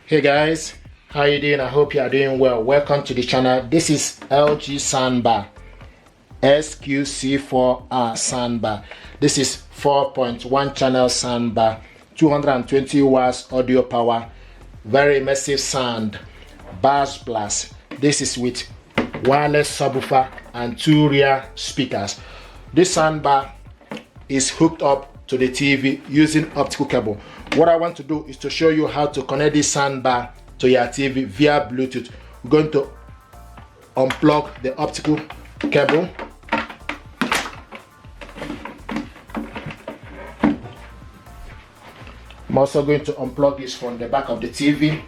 Hey guys, how you doing? I hope you are doing well. Welcome to the channel. This is LG Soundbar SQC4R soundbar. This is 4.1 channel soundbar, 220 watts audio power, very immersive sound, bass blast. This is with wireless subwoofer and 2 rear speakers. This soundbar is hooked up to the TV using optical cable. What I want to do is to show you how to connect this soundbar to your TV via Bluetooth. We're going to unplug the optical cable. I'm also going to unplug this from the back of the TV.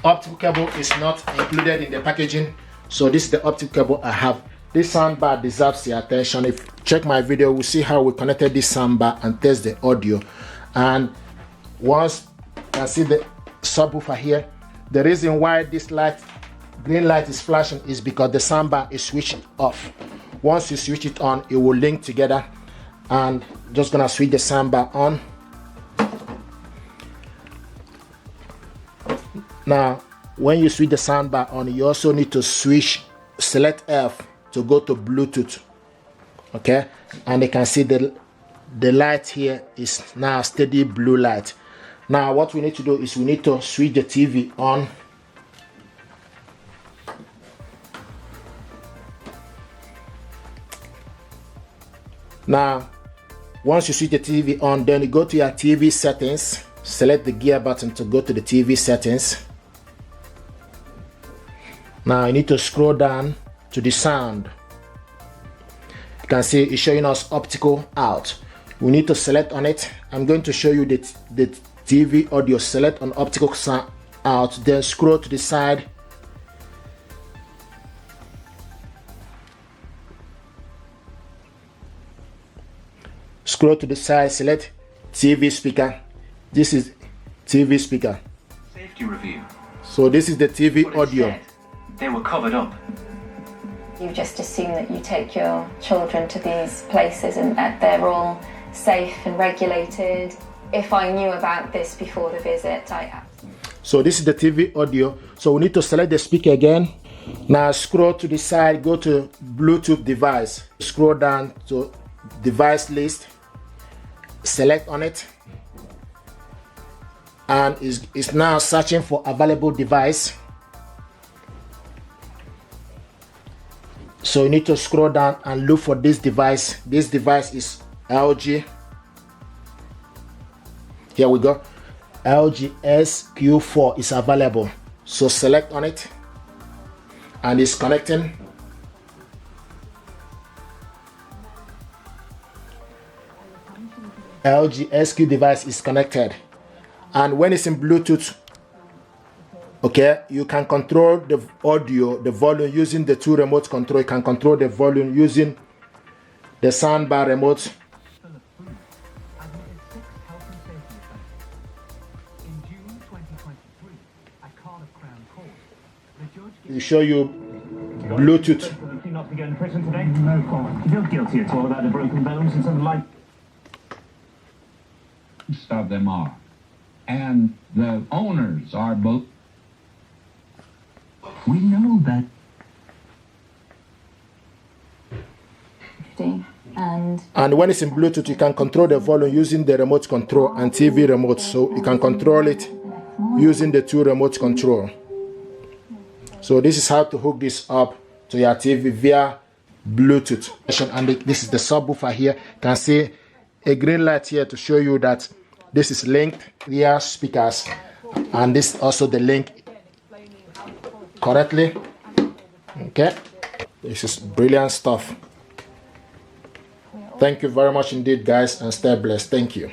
Optical cable is not included in the packaging, so this is the optical cable I have. This soundbar deserves your attention. If you check my video, we'll see how we connected this soundbar and test the audio. And once you can see the subwoofer here, the reason why this light, green light, is flashing is because the soundbar is switched off. Once you switch it on, it will link together. And just gonna switch the soundbar on. Now, when you switch the soundbar on, you also need to select F to go to Bluetooth. Okay, and you can see the light here is now steady blue light. Now what we need to do is we need to switch the TV on. Now once you switch the TV on, then you go to your TV settings, select the gear button to go to the TV settings. Now you need to scroll down to the sound. You can see it's showing us optical out. We need to select on it. I'm going to show you the TV audio. Select on optical sound out, then scroll to the side. Scroll to the side, select TV speaker. This is TV speaker. Safety review. So this is the TV audio. They were covered up. You just assume that you take your children to these places and that they're all safe and regulated. If I knew about this before the visit, So this is the TV audio. So we need to select the speaker again. Now scroll to the side, go to Bluetooth device. Scroll down to device list. Select on it. And it's now searching for available device. So you need to scroll down and look for this device. This device is LG. Here we go. LG SQ4 is available. So select on it. And it's connecting. LG SQ device is connected. And when it's in Bluetooth, okay, you can control the audio, the volume using the 2 remote control. You can control the volume using the soundbar remote. It show you Bluetooth. Not to go in prison today? No comment. You feel guilty at all about the broken bones and something like? Most of them are, and the owners are both. We know that. And when it's in Bluetooth, you can control the volume using the remote control and TV remote. So you can control it using the 2 remote control. So this is how to hook this up to your TV via Bluetooth. And this is the subwoofer here. You can see a green light here to show you that this is linked rear speakers, and this is also the link correctly. Okay, this is brilliant stuff. Thank you very much indeed, guys, and stay blessed. Thank you.